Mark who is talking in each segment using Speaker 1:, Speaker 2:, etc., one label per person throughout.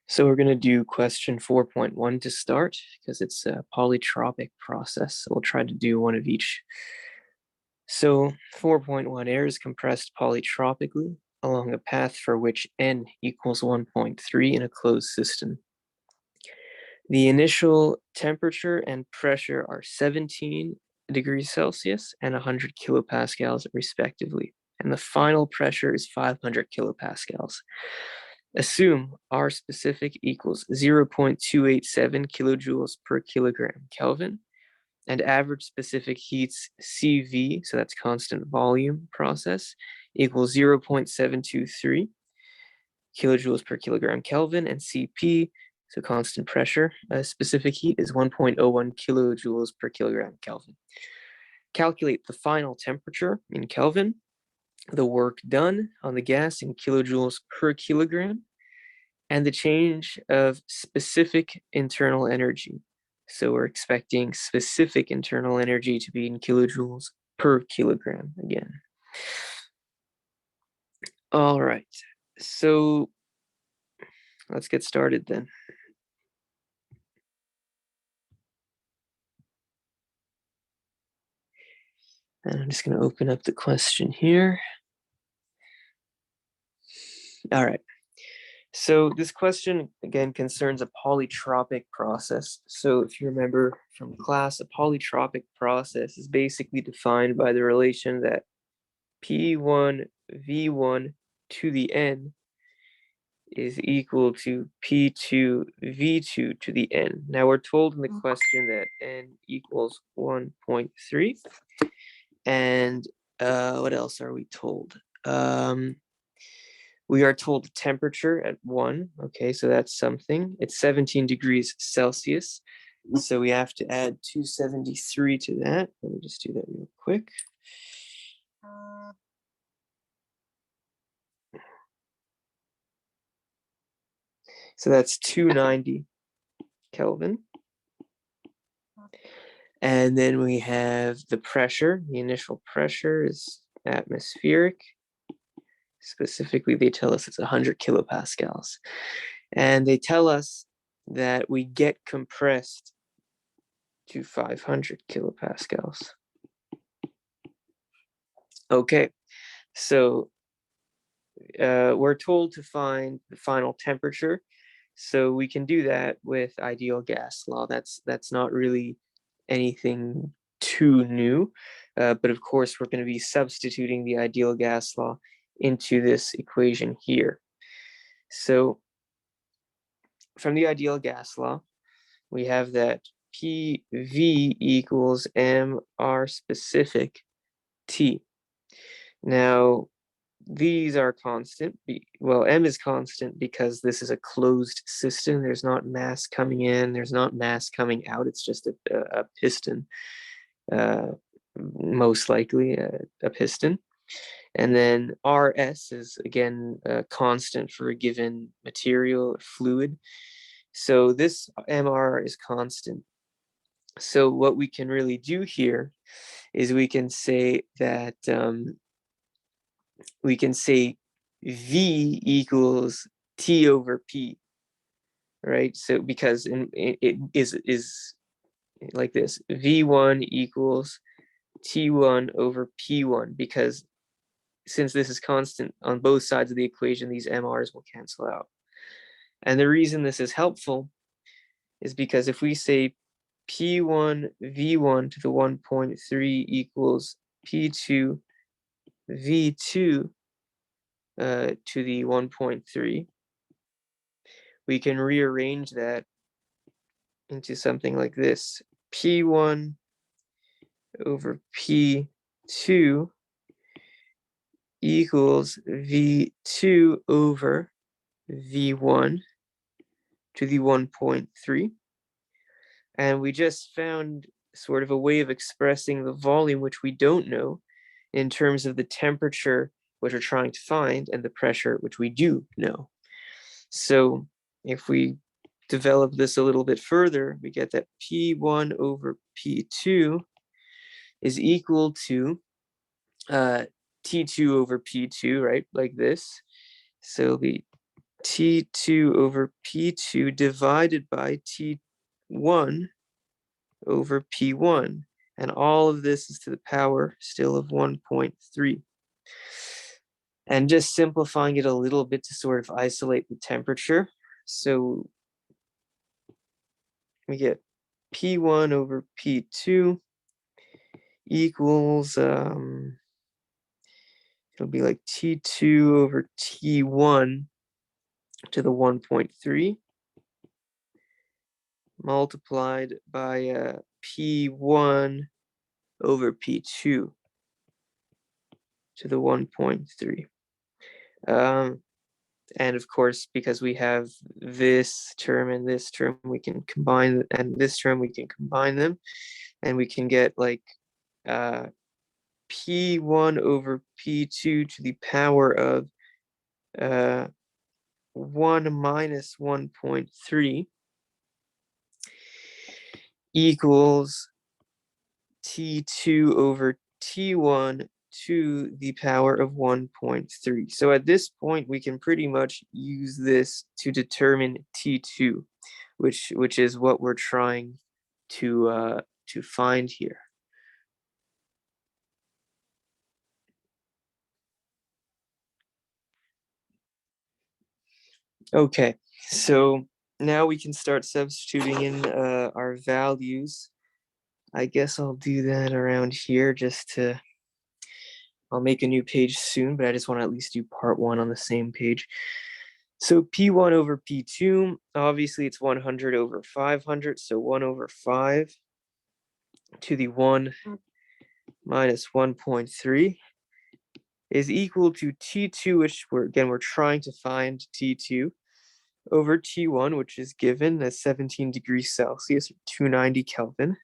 Speaker 1: So we're going to do question 4.1 to start because it's a polytropic process. So we'll try to do one of each. So 4.1, air is compressed polytropically along a path for which n equals 1.3 in a closed system. The initial temperature and pressure are 17 degrees Celsius and 100 kilopascals respectively, and the final pressure is 500 kilopascals. Assume R specific equals 0.287 kilojoules per kilogram Kelvin, and average specific heats CV, so that's constant volume process, equals 0.723 kilojoules per kilogram Kelvin, and CP, so constant pressure, specific heat is 1.01 kilojoules per kilogram Kelvin. Calculate the final temperature in Kelvin, the work done on the gas in kilojoules per kilogram, and the change of specific internal energy. So we're expecting specific internal energy to be in kilojoules per kilogram again. All right, so let's get started then. And I'm just going to open up the question here. All right. So this question, again, concerns a polytropic process. So if you remember from class, a polytropic process is basically defined by the relation that P1 V1 to the n is equal to P2 V2 to the n. Now we're told in the question that n equals 1.3. And what else are we told? We are told the temperature at 1. Okay, so that's something. It's 17 degrees Celsius. So we have to add 273 to that. Let me just do that real quick. So that's 290 Kelvin. And then we have the pressure. The initial pressure is atmospheric. Specifically, they tell us it's 100 kilopascals. And they tell us that we get compressed to 500 kilopascals. Okay, so we're told to find the final temperature. So we can do that with ideal gas law. That's not really anything too new. But of course, we're going to be substituting the ideal gas law into this equation here. So from the ideal gas law, we have that PV equals MR specific T. Now, these are constant. Well, M is constant because this is a closed system. There's not mass coming in. There's not mass coming out. It's just a piston, most likely a piston. And then RS is, again, constant for a given material or fluid. So this MR is constant. So what we can really do here is we can say that we can say V equals T over P, right? So because it is like this, V1 equals T1 over P1, because since this is constant on both sides of the equation, these MRs will cancel out. And the reason this is helpful is because if we say P1 V1 to the 1.3 equals P2 V2 to the 1.3, we can rearrange that into something like this. P1 over P2 equals V2 over V1 to the 1.3. And we just found sort of a way of expressing the volume, which we don't know, in terms of the temperature, which we're trying to find, and the pressure, which we do know. So if we develop this a little bit further, we get that P1 over P2 is equal to T2 over P2, right? Like this. So it'll be T2 over P2 divided by T1 over P1. And all of this is to the power still of 1.3. And just simplifying it a little bit to sort of isolate the temperature. So we get P1 over P2 equals, it'll be like T2 over T1 to the 1.3 multiplied by P1 over P2 to the 1.3. And of course, because we have this term and this term, we can combine, and this term, we can combine them, and we can get like P1 over P2 to the power of 1 minus 1.3 equals T2 over T1 to the power of 1.3. So at this point, we can pretty much use this to determine T2, which is what we're trying to find here. Okay, so now we can start substituting in our values. I guess I'll do that around here I'll make a new page soon, but I just want to at least do part 1 on the same page. So P1 over P2, obviously it's 100 over 500, so 1 over 5 to the 1 minus 1.3 is equal to T2, which we're trying to find T2, over T1, which is given as 17 degrees Celsius, or 290 Kelvin.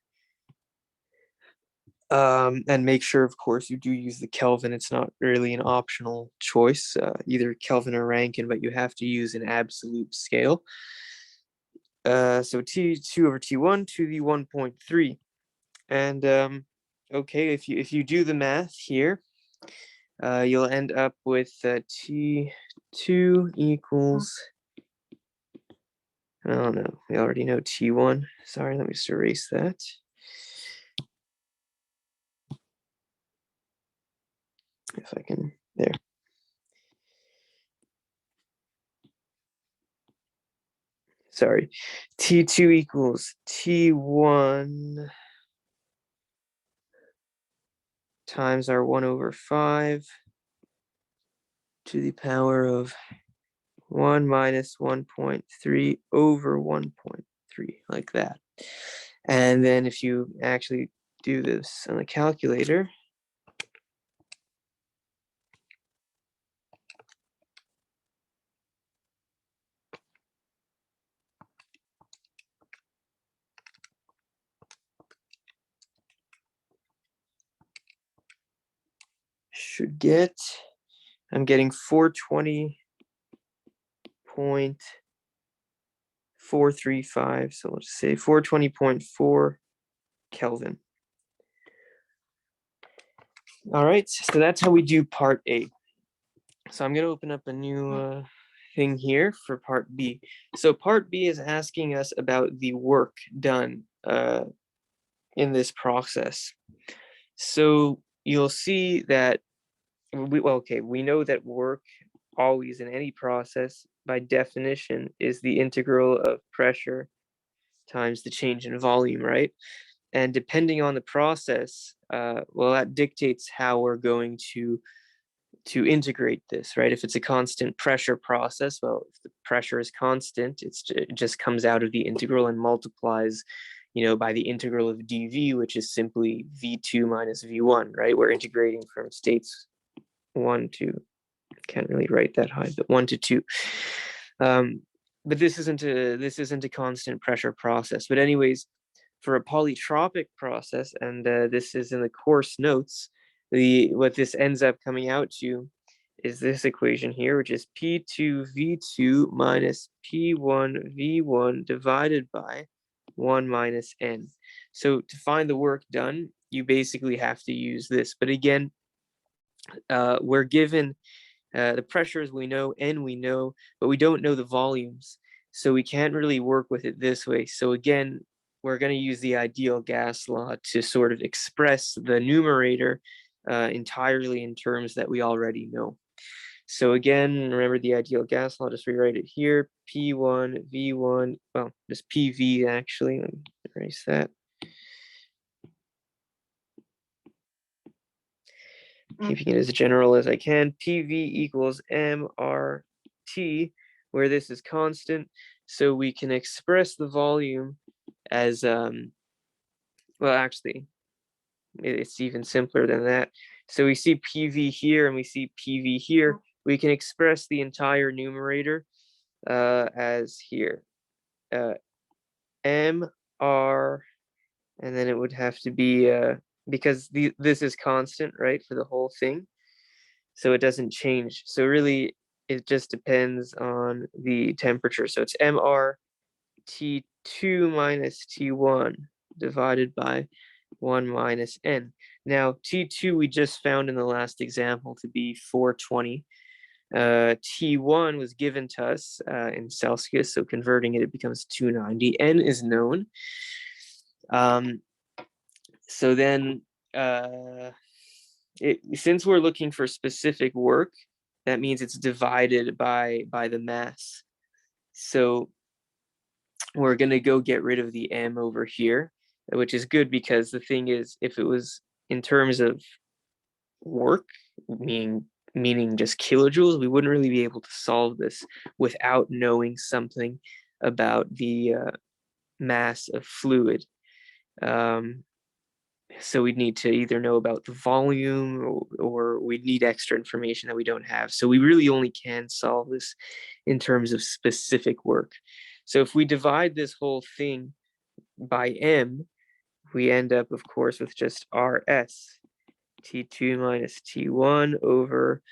Speaker 1: And make sure, of course, you do use the Kelvin. It's not really an optional choice, either Kelvin or Rankine, but you have to use an absolute scale. So T2 over T1 to the 1.3. And okay, if you do the math here, you'll end up with T2 equals, I don't know, we already know T1. Sorry, let me just erase that. If I can, there. Sorry, T2 equals T1 times our 1 over 5 to the power of 1 minus 1.3 over 1.3, like that. And then if you actually do this on the calculator, should get, I'm getting 420.435, so let's say 420.4 Kelvin. All right, so that's how we do part A. So I'm going to open up a new thing here for part B. So part B is asking us about the work done in this process. So you'll see that, we know that work always in any process, by definition, is the integral of pressure times the change in volume, right? And depending on the process, that dictates how we're going to integrate this, right? If it's a constant pressure process, well, if the pressure is constant, it just comes out of the integral and multiplies, by the integral of dv, which is simply v2 minus v1, right? We're integrating from states 1 to, can't really write that high, but 1 to 2. But this isn't a constant pressure process. But anyways, for a polytropic process, and this is in the course notes, what this ends up coming out to is this equation here, which is P2V2 minus P1V1 divided by 1 minus N. So to find the work done, you basically have to use this. But again, we're given The pressures we know, N we know, but we don't know the volumes. So we can't really work with it this way. So again, we're going to use the ideal gas law to sort of express the numerator entirely in terms that we already know. So again, remember the ideal gas law, just rewrite it here, P1, V1, well, just PV actually, let me erase that. Keeping it as general as I can, PV equals MRT, where this is constant. So we can express the volume as, well, actually, it's even simpler than that. So we see PV here and we see PV here. We can express the entire numerator as here. MR, and then it would have to be, because this is constant, right, for the whole thing. So it doesn't change. So really, it just depends on the temperature. So it's MR T2 minus T1 divided by 1 minus N. Now, T2 we just found in the last example to be 420. T1 was given to us in Celsius, so converting it, it becomes 290. N is known. So then, since we're looking for specific work, that means it's divided by the mass. So we're going to go get rid of the M over here, which is good because the thing is, if it was in terms of work, meaning just kilojoules, we wouldn't really be able to solve this without knowing something about the mass of fluid. So we'd need to either know about the volume or we'd need extra information that we don't have. So we really only can solve this in terms of specific work. So if we divide this whole thing by M, we end up, of course, with just RS, T2 minus T1 over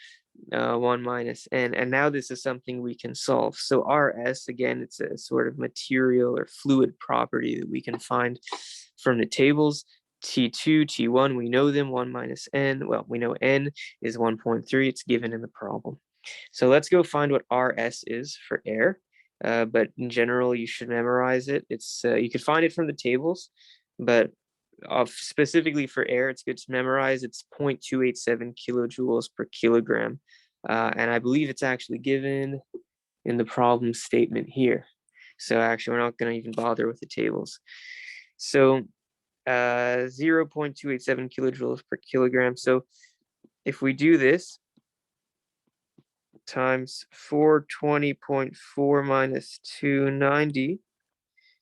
Speaker 1: 1 minus N. And now this is something we can solve. So RS, again, it's a sort of material or fluid property that we can find from the tables. T2, T1, we know them, 1 minus N. Well, we know N is 1.3. It's given in the problem. So let's go find what RS is for air. But in general, you should memorize it. It's you could find it from the tables, but specifically for air, it's good to memorize. It's 0.287 kilojoules per kilogram. And I believe it's actually given in the problem statement here. So actually, we're not going to even bother with the tables. So 0.287 kilojoules per kilogram. So if we do this times 420.4 minus 290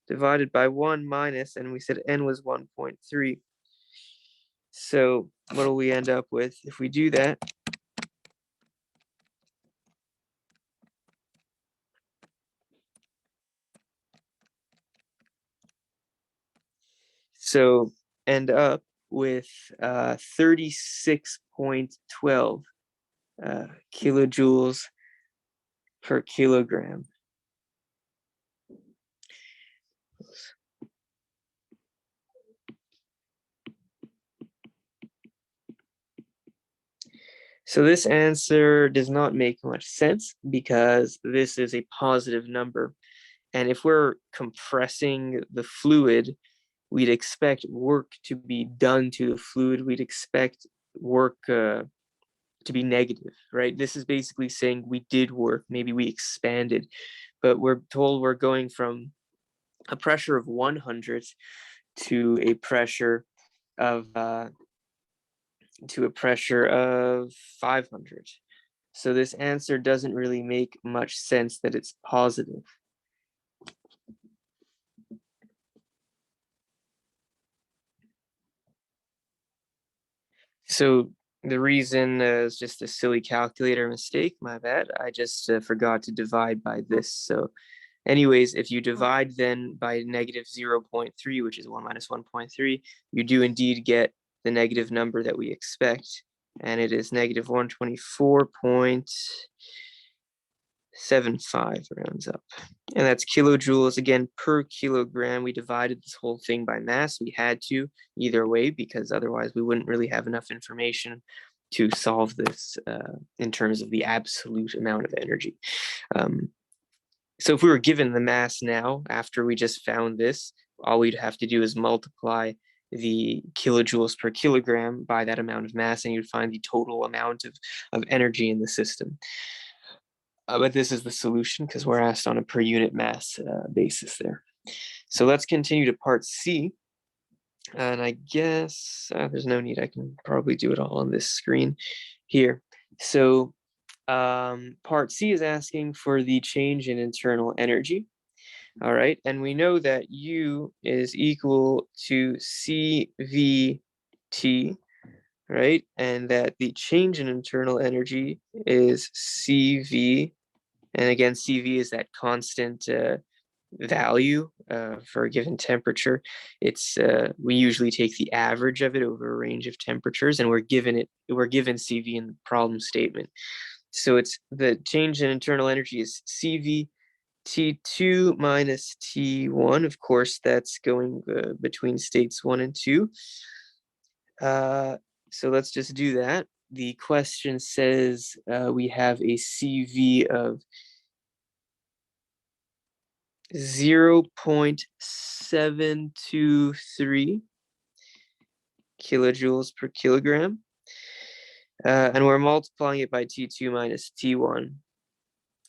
Speaker 1: divided by 1 minus, and we said N was 1.3. So what will we end up with if we do that? So end up with 36.12 kilojoules per kilogram. So this answer does not make much sense because this is a positive number. And if we're compressing the fluid, we'd expect work to be done to the fluid. We'd expect work to be negative, right? This is basically saying we did work, maybe we expanded, but we're told we're going from a pressure of 100 to a pressure of 500. So this answer doesn't really make much sense that it's positive. So the reason is just a silly calculator mistake, my bad. I just forgot to divide by this. So anyways, if you divide then by negative 0.3, which is 1 minus 1.3, you do indeed get the negative number that we expect. And it is negative 124.75 rounds up. And that's kilojoules, again, per kilogram. We divided this whole thing by mass. We had to either way because otherwise we wouldn't really have enough information to solve this in terms of the absolute amount of energy. So if we were given the mass now, after we just found this, all we'd have to do is multiply the kilojoules per kilogram by that amount of mass, and you'd find the total amount of energy in the system. But this is the solution because we're asked on a per unit mass basis there. So let's continue to part C. And I guess there's no need. I can probably do it all on this screen here. So part C is asking for the change in internal energy. All right, and we know that U is equal to CVT, right? And that the change in internal energy is CV. And again, CV is that constant value for a given temperature. It's we usually take the average of it over a range of temperatures, and we're given CV in the problem statement. So it's the change in internal energy is CV T2 minus T1. Of course, that's going between states 1 and 2. So let's just do that. The question says we have a CV of 0.723 kilojoules per kilogram. And we're multiplying it by T2 minus T1.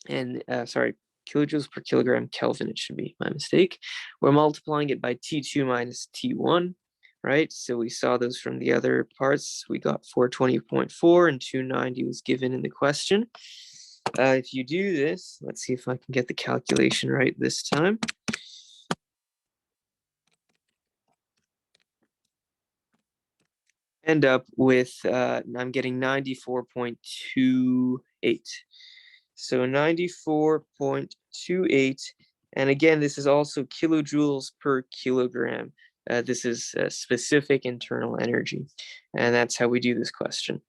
Speaker 1: And sorry, kilojoules per kilogram Kelvin, it should be, my mistake. We're multiplying it by T2 minus T1, right? So we saw those from the other parts. We got 420.4 and 290 was given in the question. If you do this, let's see if I can get the calculation right this time. End up with, I'm getting 94.28. So 94.28. And again, this is also kilojoules per kilogram. This is specific internal energy. And that's how we do this question.